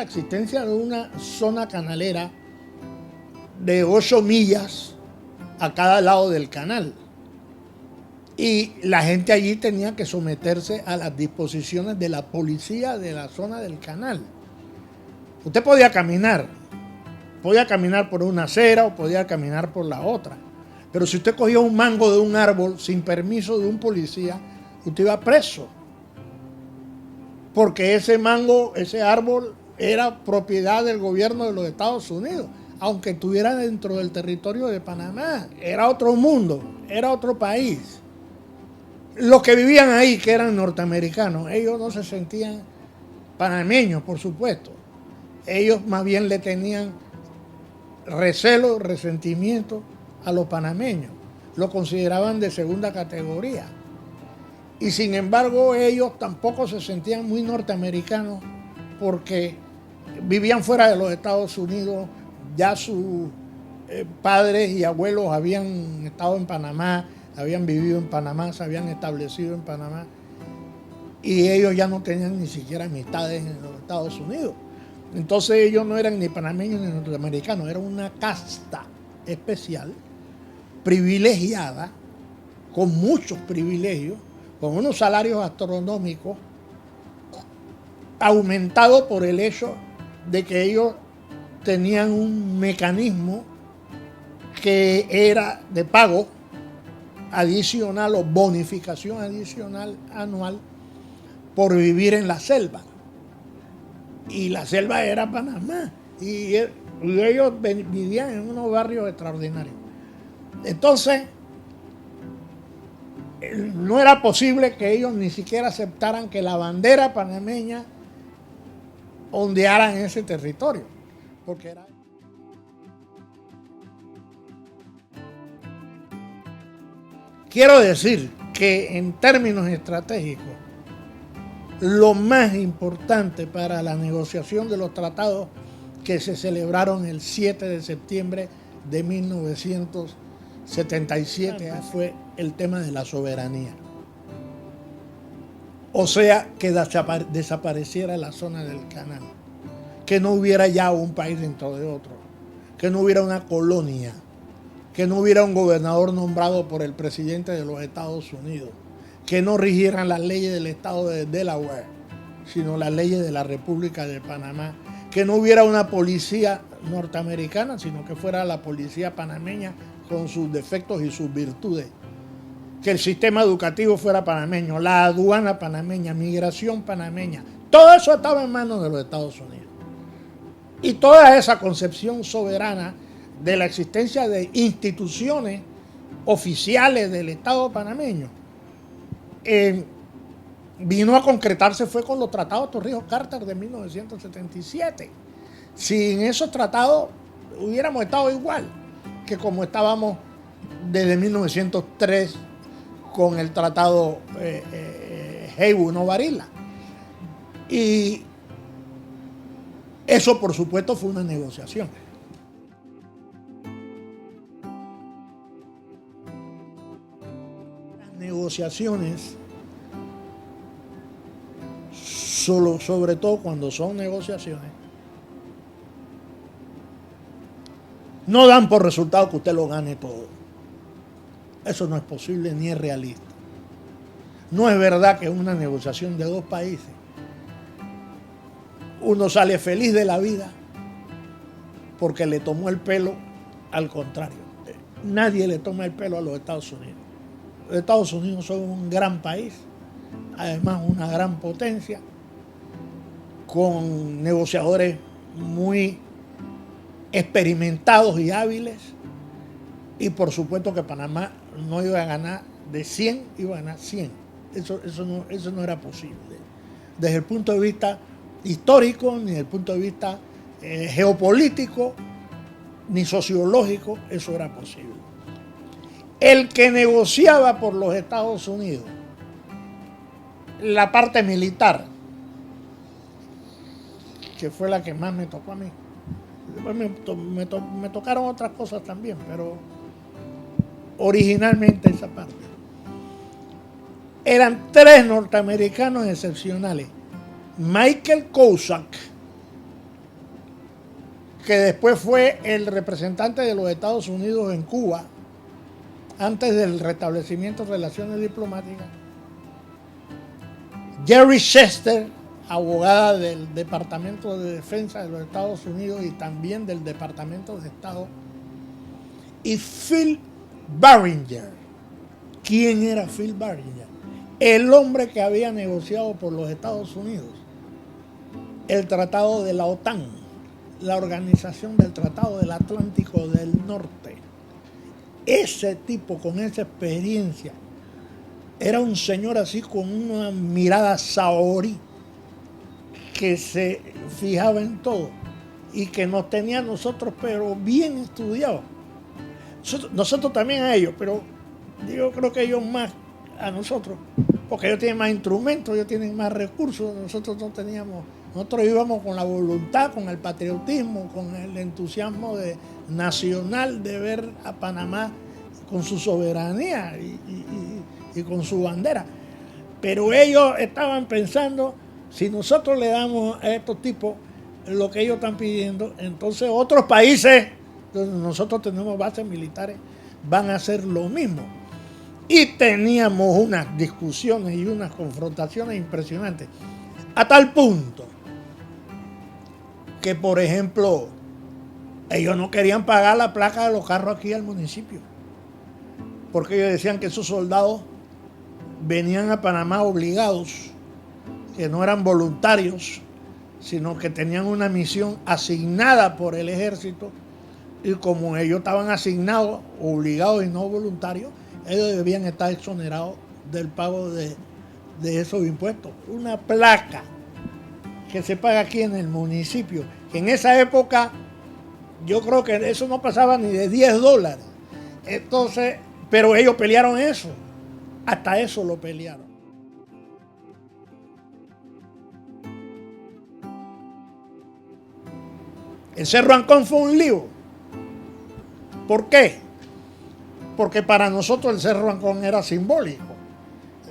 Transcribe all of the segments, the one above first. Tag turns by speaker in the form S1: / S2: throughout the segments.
S1: la existencia de una zona canalera de 8 millas a cada lado del canal. Y la gente allí tenía que someterse a las disposiciones de la policía de la zona del canal. Usted podía caminar por una acera o podía caminar por la otra. Pero si usted cogía un mango de un árbol sin permiso de un policía, usted iba preso. Porque ese mango, ese árbol, era propiedad del gobierno de los Estados Unidos, aunque estuviera dentro del territorio de Panamá. Era otro mundo, era otro país. Los que vivían ahí, que eran norteamericanos, ellos no se sentían panameños, por supuesto. Ellos más bien le tenían recelo, resentimiento a los panameños. Lo consideraban de segunda categoría. Y sin embargo, ellos tampoco se sentían muy norteamericanos porque vivían fuera de los Estados Unidos. Ya sus padres y abuelos habían estado en Panamá, habían vivido en Panamá, se habían establecido en Panamá. Y ellos ya no tenían ni siquiera amistades en los Estados Unidos. Entonces ellos no eran ni panameños ni norteamericanos, eran una casta especial, privilegiada, con muchos privilegios, con unos salarios astronómicos, aumentados por el hecho de que ellos tenían un mecanismo que era de pago adicional o bonificación adicional anual por vivir en la selva. Y la selva era Panamá. Y ellos vivían en unos barrios extraordinarios. Entonces, no era posible que ellos ni siquiera aceptaran que la bandera panameña ondeara en ese territorio. Porque era... Quiero decir que en términos estratégicos, lo más importante para la negociación de los tratados que se celebraron el 7 de septiembre de 1977 fue el tema de la soberanía. O sea, que desapareciera la zona del canal, que no hubiera ya un país dentro de otro, que no hubiera una colonia, que no hubiera un gobernador nombrado por el presidente de los Estados Unidos, que no rigieran las leyes del estado de Delaware, sino las leyes de la República de Panamá, que no hubiera una policía norteamericana, sino que fuera la policía panameña con sus defectos y sus virtudes, que el sistema educativo fuera panameño, la aduana panameña, migración panameña, todo eso estaba en manos de los Estados Unidos. Y toda esa concepción soberana de la existencia de instituciones oficiales del Estado panameño vino a concretarse fue con los tratados Torrijos-Carter de 1977. Sin esos tratados hubiéramos estado igual que como estábamos desde 1903 con el tratado Heibu-Novarila. Y eso, por supuesto, fue una negociación. Las negociaciones, sobre todo cuando son negociaciones, no dan por resultado que usted lo gane todo. Eso no es posible ni es realista. No es verdad que en una negociación de dos países uno sale feliz de la vida porque le tomó el pelo. Al contrario, nadie le toma el pelo a los Estados Unidos. Los Estados Unidos son un gran país, además una gran potencia, con negociadores muy experimentados y hábiles, y por supuesto que Panamá no iba a ganar de 100, iba a ganar 100. Eso no era posible. Desde el punto de vista histórico, ni desde el punto de vista geopolítico, ni sociológico, eso era posible. El que negociaba por los Estados Unidos la parte militar, que fue la que más me tocó a mí. Me tocaron otras cosas también, pero originalmente esa parte. Eran 3 norteamericanos excepcionales: Michael Kozak, que después fue el representante de los Estados Unidos en Cuba, antes del restablecimiento de relaciones diplomáticas. Jerry Chester, abogada del Departamento de Defensa de los Estados Unidos y también del Departamento de Estado. Y Phil Barringer. ¿Quién era Phil Barringer? El hombre que había negociado por los Estados Unidos el tratado de la OTAN, la organización del Tratado del Atlántico del Norte. Ese tipo con esa experiencia era un señor así con una mirada saorí que se fijaba en todo y que nos tenía a nosotros pero bien estudiados. Nosotros también a ellos, pero yo creo que ellos más a nosotros, porque ellos tienen más instrumentos, ellos tienen más recursos, nosotros no teníamos. Nosotros íbamos con la voluntad, con el patriotismo, con el entusiasmo nacional de ver a Panamá con su soberanía y con su bandera. Pero ellos estaban pensando, si nosotros le damos a estos tipos lo que ellos están pidiendo, entonces otros países donde nosotros tenemos bases militares van a hacer lo mismo. Y teníamos unas discusiones y unas confrontaciones impresionantes. A tal punto que, por ejemplo, ellos no querían pagar la placa de los carros aquí al municipio, porque ellos decían que esos soldados venían a Panamá obligados, que no eran voluntarios, sino que tenían una misión asignada por el ejército, y como ellos estaban asignados, obligados y no voluntarios, ellos debían estar exonerados del pago de esos impuestos. Una placa que se paga aquí en el municipio, que en esa época yo creo que eso no pasaba ni de $10. Entonces, pero ellos pelearon eso, hasta eso lo pelearon. El Cerro Ancón fue un lío. ¿Por qué? Porque para nosotros el Cerro Ancón era simbólico.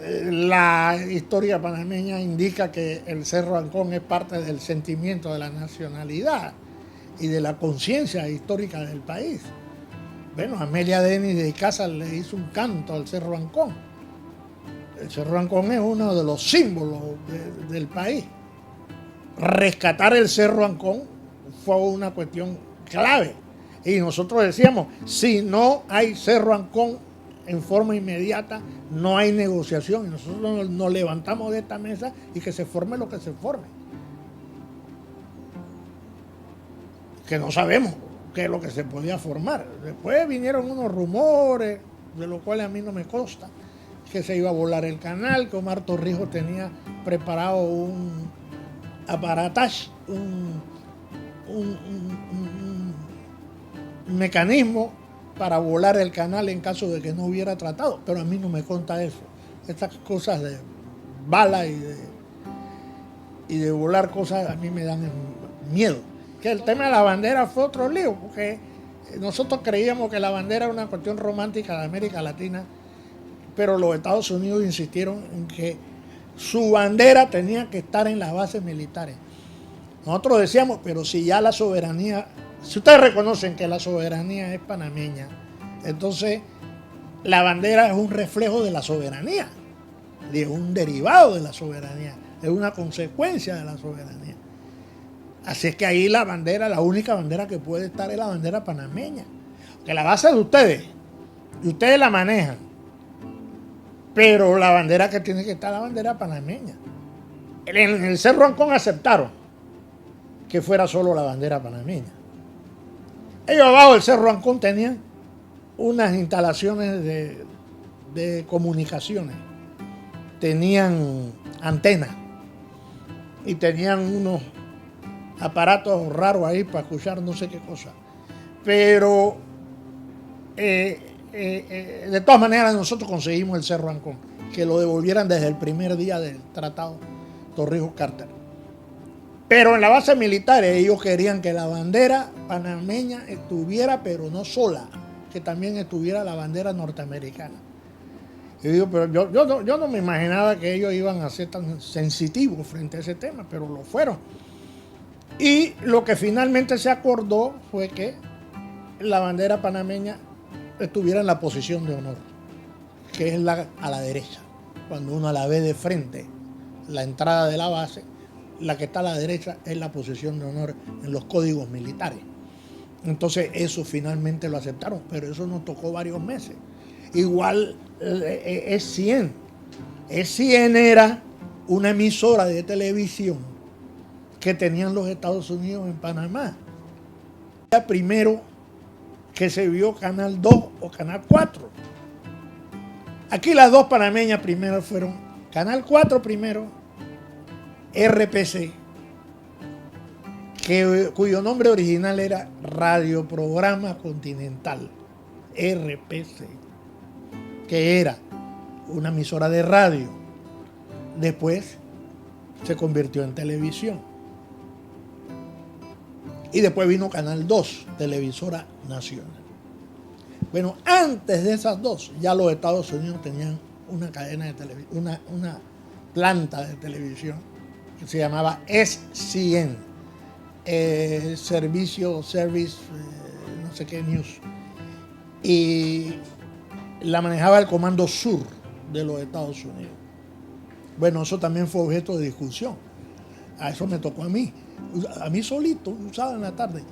S1: La historia panameña indica que el Cerro Ancón es parte del sentimiento de la nacionalidad y de la conciencia histórica del país. Bueno, Amelia Denis de Icaza le hizo un canto al Cerro Ancón. El Cerro Ancón es uno de los símbolos del país. Rescatar el Cerro Ancón fue una cuestión clave. Y nosotros decíamos, si no hay Cerro Ancón en forma inmediata, no hay negociación. Y nosotros nos levantamos de esta mesa y que se forme lo que se forme. Que no sabemos qué es lo que se podía formar. Después vinieron unos rumores, de los cuales a mí no me consta, que se iba a volar el canal, que Omar Torrijos tenía preparado un aparatage, un mecanismo para volar el canal en caso de que no hubiera tratado, pero a mí no me consta eso. Estas cosas de bala y de volar cosas a mí me dan miedo. Que el tema de la bandera fue otro lío, porque nosotros creíamos que la bandera era una cuestión romántica de América Latina, pero los Estados Unidos insistieron en que su bandera tenía que estar en las bases militares. Nosotros decíamos, pero si ya la soberanía, si ustedes reconocen que la soberanía es panameña, entonces la bandera es un reflejo de la soberanía, es un derivado de la soberanía, es una consecuencia de la soberanía. Así es que ahí la bandera, la única bandera que puede estar es la bandera panameña, que la base es de ustedes, y ustedes la manejan, pero la bandera que tiene que estar es la bandera panameña. En el Cerro Ancón aceptaron que fuera solo la bandera panameña. Ellos abajo del Cerro Ancón tenían unas instalaciones de comunicaciones, tenían antenas y tenían unos aparatos raros ahí para escuchar no sé qué cosa. Pero de todas maneras nosotros conseguimos el Cerro Ancón, que lo devolvieran desde el primer día del tratado Torrijos-Carter. Pero en la base militar ellos querían que la bandera panameña estuviera, pero no sola, que también estuviera la bandera norteamericana. Y digo, pero yo no me imaginaba que ellos iban a ser tan sensitivos frente a ese tema, pero lo fueron. Y lo que finalmente se acordó fue que la bandera panameña estuviera en la posición de honor, que es a la derecha. Cuando uno la ve de frente, la entrada de la base, la que está a la derecha es la posición de honor en los códigos militares. Entonces eso finalmente lo aceptaron, pero eso nos tocó varios meses. Igual E100. E100 era una emisora de televisión que tenían los Estados Unidos en Panamá. Era primero que se vio Canal 2 o Canal 4. Aquí las dos panameñas primero fueron Canal 4 primero, RPC, cuyo nombre original era Radio Programa Continental, RPC, que era una emisora de radio. Después se convirtió en televisión. Y después vino Canal 2, televisora nacional. Bueno, antes de esas dos, ya los Estados Unidos tenían una cadena de televisión, una planta de televisión que se llamaba E100, Service, no sé qué News. Y la manejaba el Comando Sur de los Estados Unidos. Bueno, eso también fue objeto de discusión. A eso me tocó a mí solito, un sábado en la tarde,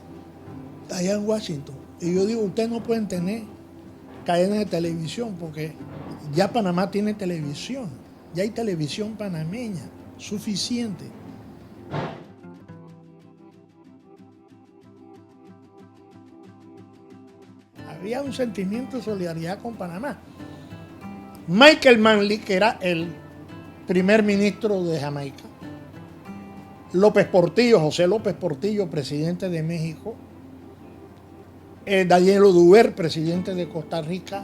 S1: allá en Washington. Y yo digo, ustedes no pueden tener cadenas de televisión porque ya Panamá tiene televisión, ya hay televisión panameña, suficiente. Había un sentimiento de solidaridad con Panamá. Michael Manley, que era el primer ministro de Jamaica, José López Portillo, presidente de México, Daniel Oduber, presidente de Costa Rica,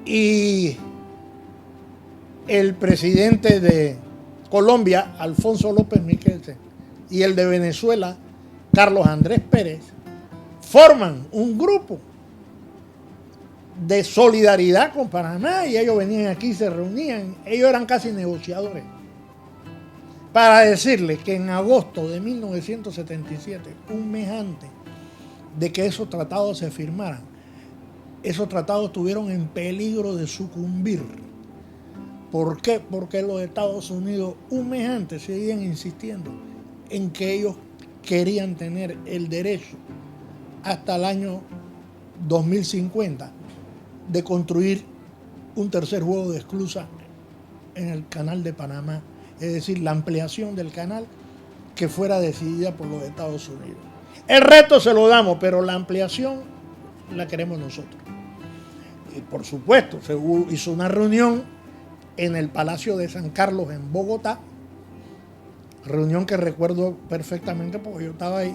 S1: y el presidente de Colombia, Alfonso López Miquelsen, y el de Venezuela, Carlos Andrés Pérez, forman un grupo de solidaridad con Panamá y ellos venían aquí, se reunían, ellos eran casi negociadores, para decirles que en agosto de 1977, un mes antes de que esos tratados se firmaran, esos tratados estuvieron en peligro de sucumbir. ¿Por qué? Porque los Estados Unidos un mes antes seguían insistiendo en que ellos querían tener el derecho hasta el año 2050 de construir un tercer juego de esclusa en el canal de Panamá, es decir, la ampliación del canal que fuera decidida por los Estados Unidos. El reto se lo damos, pero la ampliación la queremos nosotros. Y por supuesto, se hizo una reunión en el Palacio de San Carlos en Bogotá, reunión que recuerdo perfectamente porque yo estaba ahí,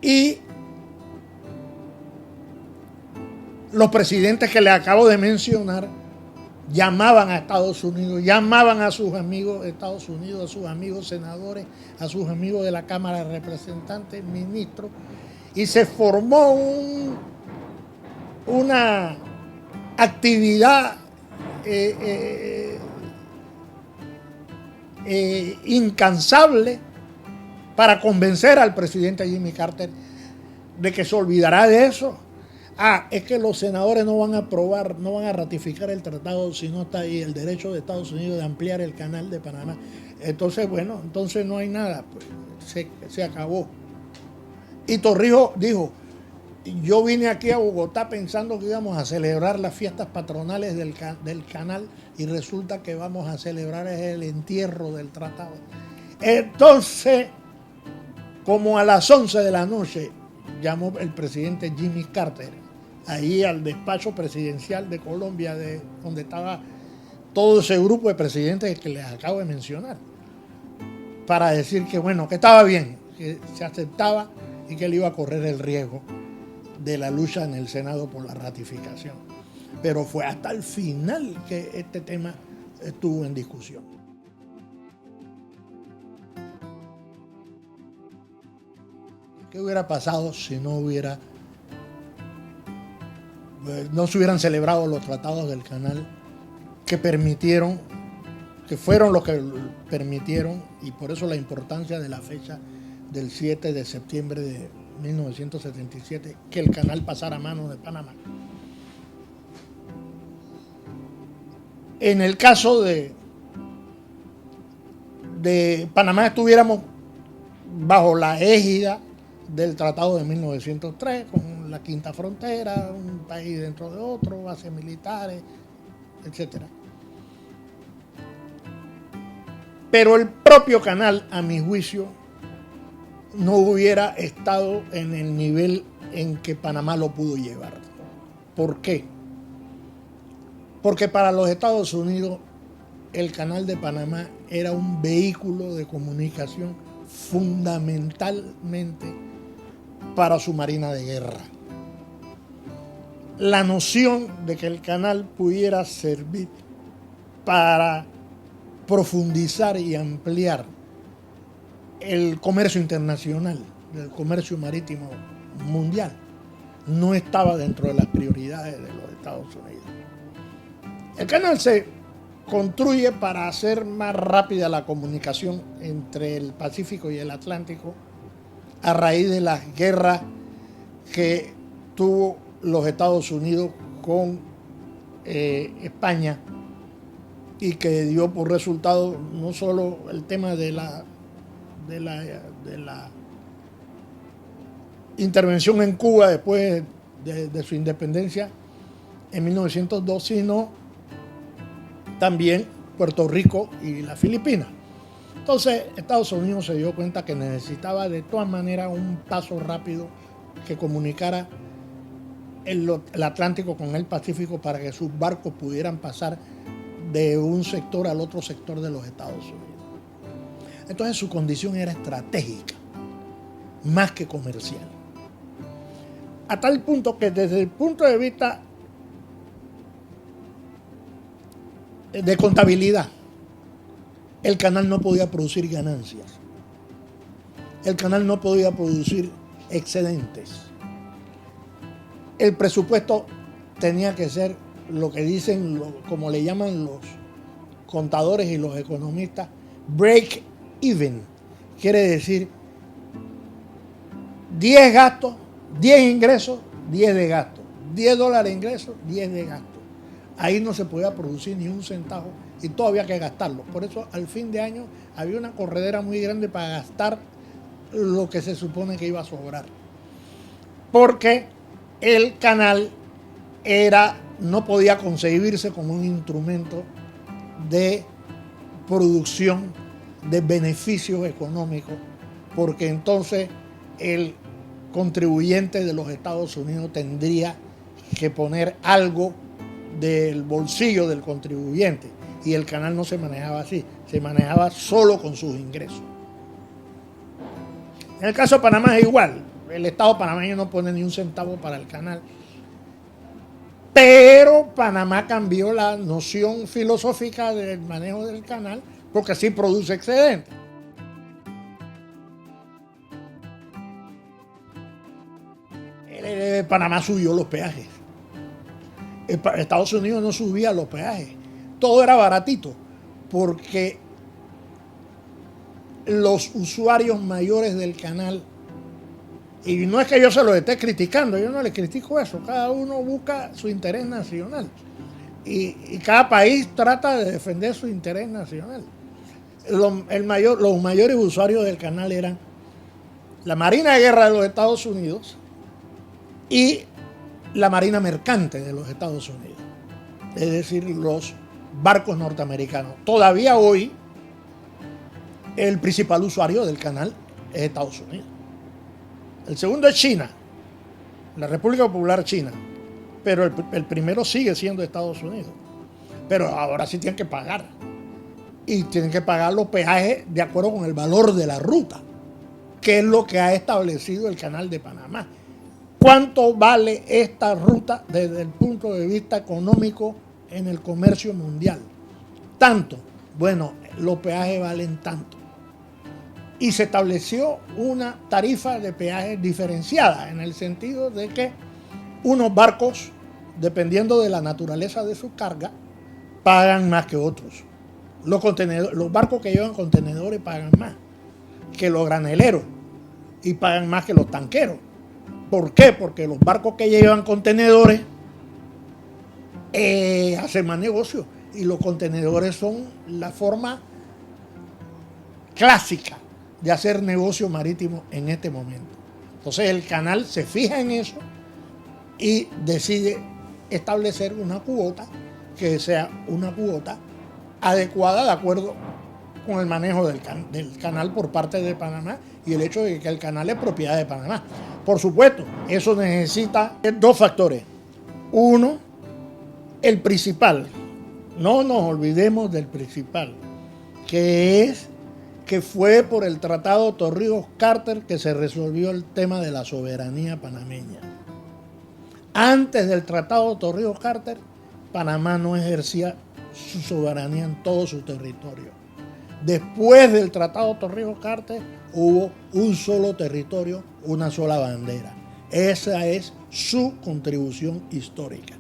S1: y los presidentes que les acabo de mencionar llamaban a Estados Unidos, llamaban a sus amigos de Estados Unidos, a sus amigos senadores, a sus amigos de la Cámara de Representantes, ministros, y se formó una actividad incansable para convencer al presidente Jimmy Carter de que se olvidará de eso. Es que los senadores no van a aprobar, no van a ratificar el tratado si no está ahí el derecho de Estados Unidos de ampliar el canal de Panamá. Entonces, bueno, entonces no hay nada, pues se acabó. Y Torrijos dijo, yo vine aquí a Bogotá pensando que íbamos a celebrar las fiestas patronales del canal y resulta que vamos a celebrar el entierro del tratado. Entonces, como a las 11 de la noche, llamó el presidente Jimmy Carter ahí al despacho presidencial de Colombia, donde estaba todo ese grupo de presidentes que les acabo de mencionar, para decir que bueno, que estaba bien, que se aceptaba y que él iba a correr el riesgo de la lucha en el Senado por la ratificación. Pero fue hasta el final que este tema estuvo en discusión. ¿Qué hubiera pasado si no se hubieran celebrado los tratados del canal que permitieron que fueron los que permitieron, y por eso la importancia de la fecha del 7 de septiembre de 1977, que el canal pasara a manos de Panamá. En el caso de Panamá estuviéramos bajo la égida del Tratado de 1903, con la quinta frontera, un país dentro de otro, bases militares, etc. Pero el propio canal, a mi juicio, no hubiera estado en el nivel en que Panamá lo pudo llevar. ¿Por qué? Porque para los Estados Unidos el canal de Panamá era un vehículo de comunicación fundamentalmente para su marina de guerra. La noción de que el canal pudiera servir para profundizar y ampliar el comercio internacional, el comercio marítimo mundial, no estaba dentro de las prioridades de los Estados Unidos. El canal se construye para hacer más rápida la comunicación entre el Pacífico y el Atlántico a raíz de las guerras que tuvo los Estados Unidos con España, y que dio por resultado no solo el tema de la intervención en Cuba después de su independencia en 1902, sino también Puerto Rico y las Filipinas. Entonces Estados Unidos se dio cuenta que necesitaba de todas maneras un paso rápido que comunicara el Atlántico con el Pacífico para que sus barcos pudieran pasar de un sector al otro sector de los Estados Unidos. Entonces su condición era estratégica, más que comercial. A tal punto que desde el punto de vista de contabilidad, el canal no podía producir ganancias. El canal no podía producir excedentes. El presupuesto tenía que ser lo que dicen, como le llaman los contadores y los economistas, break even. Quiere decir 10 gastos, 10 ingresos, 10 de gastos. $10 de ingresos, 10 de gastos. Ahí no se podía producir ni un centavo y todavía había que gastarlo. Por eso al fin de año había una corredera muy grande para gastar lo que se supone que iba a sobrar. Porque el canal no podía concebirse como un instrumento de producción de beneficios económicos, porque entonces el contribuyente de los Estados Unidos tendría que poner algo del bolsillo del contribuyente, y el canal no se manejaba así, se manejaba solo con sus ingresos. En el caso de Panamá es igual, el Estado panameño no pone ni un centavo para el canal, pero Panamá cambió la noción filosófica del manejo del canal porque sí produce excedentes. Panamá subió los peajes. Estados Unidos no subía los peajes. Todo era baratito porque los usuarios mayores del canal, y no es que yo se lo esté criticando, yo no le critico eso, cada uno busca su interés nacional y cada país trata de defender su interés nacional. Los mayores usuarios del canal eran la Marina de Guerra de los Estados Unidos y la Marina Mercante de los Estados Unidos, es decir, los barcos norteamericanos. Todavía hoy el principal usuario del canal es Estados Unidos. El segundo es China, la República Popular China, pero el primero sigue siendo Estados Unidos. Pero ahora sí tienen que pagar. Y tienen que pagar los peajes de acuerdo con el valor de la ruta, que es lo que ha establecido el Canal de Panamá. ¿Cuánto vale esta ruta desde el punto de vista económico en el comercio mundial? Tanto. Bueno, los peajes valen tanto. Y se estableció una tarifa de peajes diferenciada, en el sentido de que unos barcos, dependiendo de la naturaleza de su carga, pagan más que otros. Los barcos que llevan contenedores pagan más que los graneleros y pagan más que los tanqueros. ¿Por qué? Porque los barcos que llevan contenedores hacen más negocio y los contenedores son la forma clásica de hacer negocio marítimo en este momento. Entonces el canal se fija en eso y decide establecer una cuota que sea una cuota adecuada de acuerdo con el manejo del canal por parte de Panamá y el hecho de que el canal es propiedad de Panamá. Por supuesto, eso necesita dos factores. Uno, el principal. No nos olvidemos del principal, que fue por el Tratado Torrijos-Carter que se resolvió el tema de la soberanía panameña. Antes del Tratado Torrijos-Carter, Panamá no ejercía su soberanía en todo su territorio. Después del Tratado Torrijos-Carter hubo un solo territorio, una sola bandera. Esa es su contribución histórica.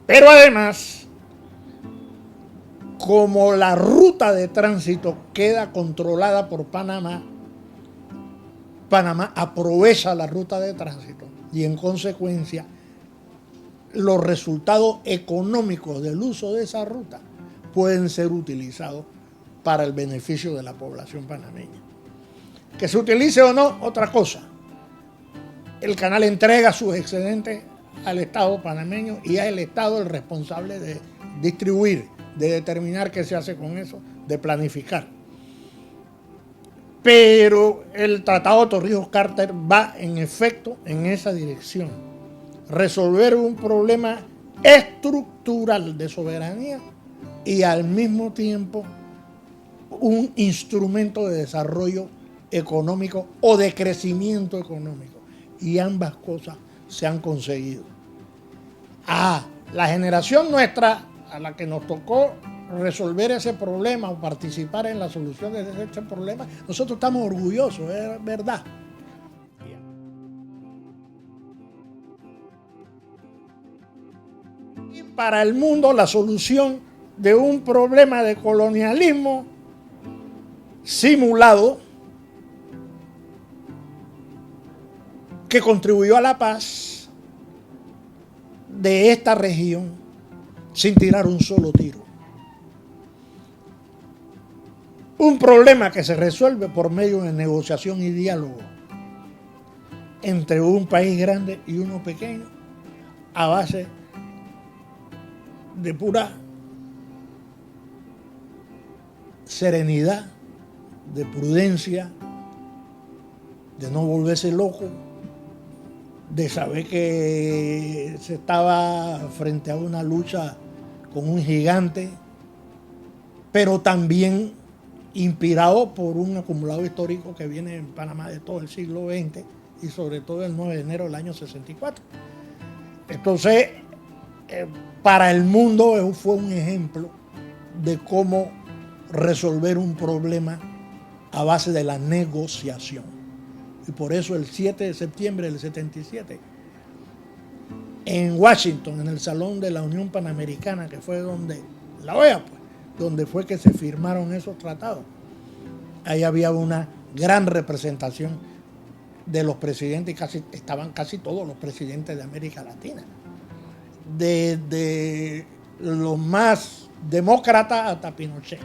S1: Pero además, como la ruta de tránsito queda controlada por Panamá, Panamá aprovecha la ruta de tránsito y en consecuencia los resultados económicos del uso de esa ruta pueden ser utilizados para el beneficio de la población panameña. Que se utilice o no, otra cosa. El canal entrega sus excedentes al Estado panameño y es el Estado el responsable de distribuir, de determinar qué se hace con eso, de planificar. Pero el Tratado Torrijos-Carter va en efecto en esa dirección. Resolver un problema estructural de soberanía y al mismo tiempo un instrumento de desarrollo económico o de crecimiento económico. Y ambas cosas se han conseguido. La generación nuestra, a la que nos tocó resolver ese problema o participar en la solución de ese problema, nosotros estamos orgullosos, es verdad. Y para el mundo la solución de un problema de colonialismo simulado que contribuyó a la paz de esta región sin tirar un solo tiro. Un problema que se resuelve por medio de negociación y diálogo entre un país grande y uno pequeño a base de pura serenidad, de prudencia, de no volverse loco, de saber que se estaba frente a una lucha con un gigante, pero también inspirado por un acumulado histórico que viene en Panamá de todo el siglo XX y sobre todo el 9 de enero del año 64. Entonces, para el mundo fue un ejemplo de cómo resolver un problema a base de la negociación. Y por eso el 7 de septiembre del 77, en Washington, en el Salón de la Unión Panamericana, que fue donde, la OEA, pues, donde fue que se firmaron esos tratados, ahí había una gran representación de los presidentes, estaban casi todos los presidentes de América Latina, desde los más demócratas hasta Pinochet.